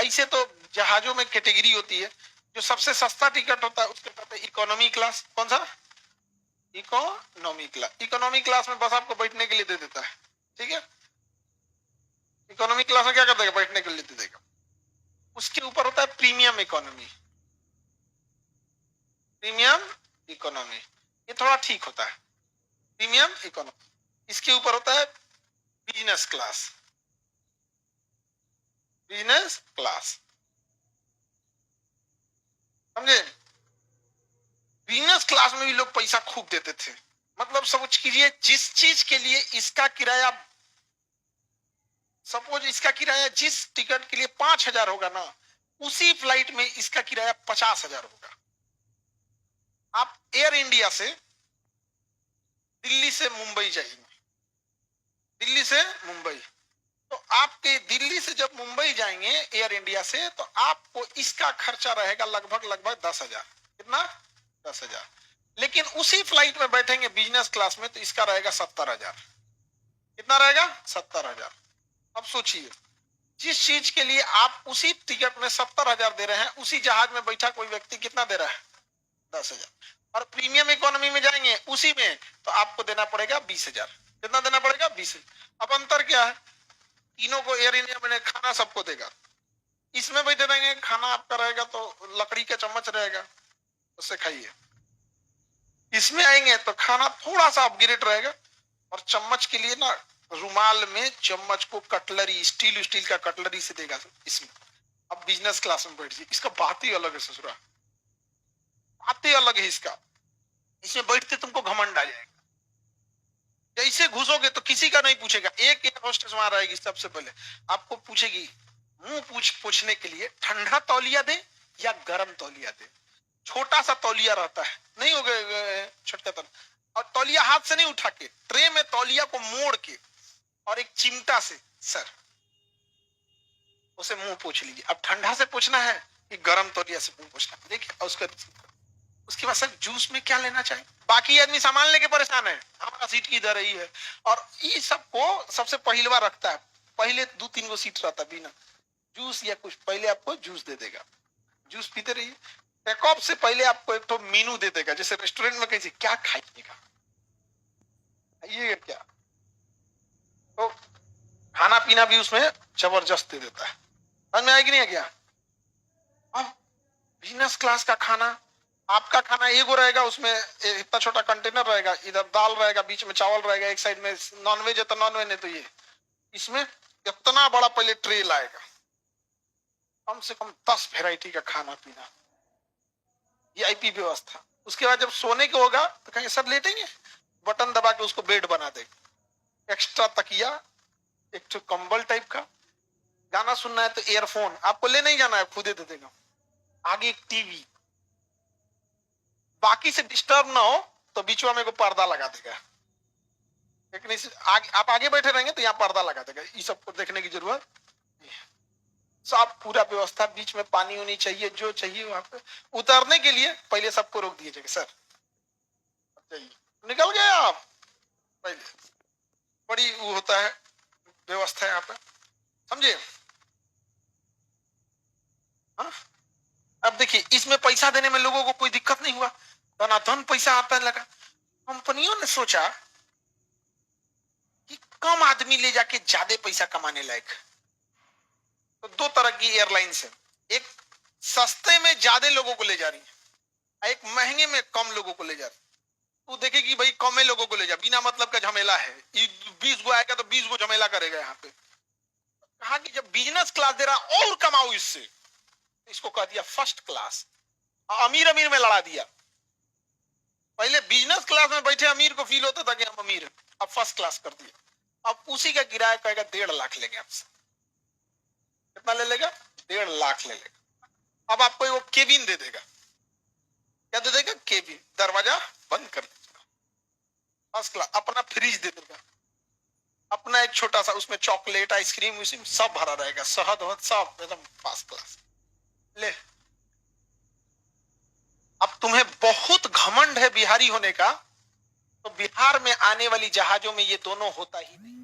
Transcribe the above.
ऐसे तो जहाजों में कैटेगरी होती है, जो सबसे सस्ता टिकट होता है उसके कहते हैं इकोनॉमी क्लास। कौन सा? Economy class. इकोनॉमी क्लास में बस आपको बैठने के लिए दे देता है, ठीक है। इकोनॉमी क्लास में क्या कर देगा? बैठने के लिए दे देगा। उसके ऊपर होता है प्रीमियम इकोनॉमी। प्रीमियम इकोनॉमी ये थोड़ा ठीक होता है, प्रीमियम इकोनॉमी। इसके ऊपर होता है बिजनेस क्लास। बिजनेस क्लास, समझे? बिजनेस क्लास में भी लोग पैसा खूब देते थे। मतलब समझ कीजिए, जिस चीज के लिए इसका किराया, सपोज इसका किराया जिस टिकट के लिए 5,000 होगा ना, उसी फ्लाइट में इसका किराया 50,000 होगा। आप एयर इंडिया से दिल्ली से मुंबई जाएंगे, दिल्ली से मुंबई, तो आपके दिल्ली से जब मुंबई जाएंगे एयर इंडिया से, तो आपको इसका खर्चा रहेगा लगभग 10,000। कितना? 10,000। लेकिन उसी फ्लाइट में बैठेंगे बिजनेस क्लास में तो इसका रहेगा 70,000। कितना रहेगा? 70,000। अब सोचिए, जिस चीज के लिए आप उसी टिकट में 70,000 दे रहे हैं, उसी जहाज में बैठा कोई व्यक्ति कितना दे रहा है? 10,000। और प्रीमियम इकोनॉमी में जाएंगे उसी में, तो आपको देना पड़ेगा 20,000। कितना देना पड़ेगा? 20,000। अब अंतर क्या है? तीनों को एयर इंडिया में खाना सबको देगा, इसमें बैठे रहेंगे खाना आपका रहेगा तो लकड़ी का चम्मच रहेगा, उससे खाइए। इसमें आएंगे तो खाना थोड़ा सा अपग्रेड रहेगा, और चम्मच के लिए ना रुमाल में चम्मच को कटलरी, स्टील का कटलरी से देगा इसमें। अब बिजनेस क्लास में बैठ जाइए, इसका बात ही अलग है ससुरा, बात ही अलग है इसका। इसमें बैठते तुमको घमंड आ जाएगा। जैसे घुसोगे तो किसी का नहीं पूछेगा। एक एयर होस्टेस वहां रहेगी, सबसे पहले आपको पूछेगी, मुंह पूछने के लिए, ठंडा तौलिया दे या गर्म तौलिया दे। छोटा सा तौलिया रहता है, नहीं हो गए छोटा तौलिया, और तौलिया हाथ से नहीं उठा के, ट्रे में तौलिया को मोड़ के और एक चिमटा से सर उसे मुंह पूछ लीजिए। अब ठंडा से पूछना है कि गर्म तौलिया से मुंह पूछना है, देखिए। उसके बाद सर जूस में क्या लेना चाहिए? बाकी आदमी सामान लेके परेशान है, हमारा सीट किधर रही है। और ये सबको सबसे पहलवा रखता है, पहले 2-3 गो सीट रहता है बिना जूस या कुछ, पहले आपको जूस दे देगा, जूस पीते रहिए। टेकऑफ से पहले आपको एक तो मेनू दे देगा, जैसे रेस्टोरेंट में कैसे क्या खाइएगा, ये क्या, तो खाना पीना भी उसमें जबरदस्त दे देता है। समझ में आएगी नहीं क्या? अब बिजनेस क्लास का खाना, आपका खाना एगो रहेगा, उसमें इतना छोटा कंटेनर रहेगा, इधर दाल रहेगा, बीच में चावल रहेगा, एक साइड में नॉनवेज है तो नॉनवेज, नहीं तो ये। इसमें इतना बड़ा पहले ट्रे लाएगा, कम से कम 10 वेराइटी का खाना पीना, वीआईपी व्यवस्था। उसके बाद जब सोने को होगा तो कहेंगे सर लेटेंगे, बटन दबा के उसको बेड बना देगा, एक्स्ट्रा तकिया, एक तो कंबल टाइप का। गाना सुनना है तो ईयरफोन आपको ले नहीं जाना है, खुदे दे देगा। आगे एक टीवी, बाकी से डिस्टर्ब ना हो तो बीचवा में को पर्दा लगा देगा, लेकिन आप आगे बैठे रहेंगे तो यहाँ पर्दा लगा देगा, ये सबको देखने की जरूरत नहीं है। सब पूरा व्यवस्था, बीच में पानी होनी चाहिए, जो चाहिए वहां पे। उतरने के लिए पहले सबको रोक दीजिएगा, सर निकल गए आप, पहले बड़ी वो होता है व्यवस्था यहाँ पे, समझे? हाँ, अब देखिए इसमें पैसा देने में लोगों को कोई दिक्कत नहीं हुआ, धनाधन पैसा आता है लगा। कंपनियों ने सोचा कि कम आदमी ले जाके ज्यादा पैसा कमाने लायक, तो 2 तरह की एयरलाइंस है, एक सस्ते में ज्यादा लोगों को ले जा रही है, एक महंगे में कम लोगों को ले जा रही है। तो देखेगी भाई कम लोगों को ले जा, बिना मतलब का झमेला है, 20 गो आएगा तो 20 गो झमेला करेगा। यहाँ पे कहा कि जब बिजनेस क्लास दे रहा और कमाओ इससे, इसको कह दिया फर्स्ट क्लास, अमीर अमीर में लड़ा दिया। पहले बिजनेस क्लास में बैठे अमीर को फील होता था कि हम अमीर हैं, अब फर्स्ट क्लास कर दिया। अब उसी का किराया कहेगा 1.5 लाख लेंगे आपसे। कितना ले लेगा? 1.5 लाख ले लेगा। अब आपको वो केबिन दे देगा, क्या दे देगा? केबिन, दरवाजा बंद कर देगा, फर्स्ट क्लास। अपना फ्रिज दे देगा, अपना एक छोटा सा, उसमें चॉकलेट आइसक्रीम सब भरा रहेगा, शहद वहद सब एकदम फर्स्ट क्लास। ले, अब तुम्हें बहुत घमंड है बिहारी होने का, तो बिहार में आने वाली जहाजों में ये दोनों होता ही नहीं।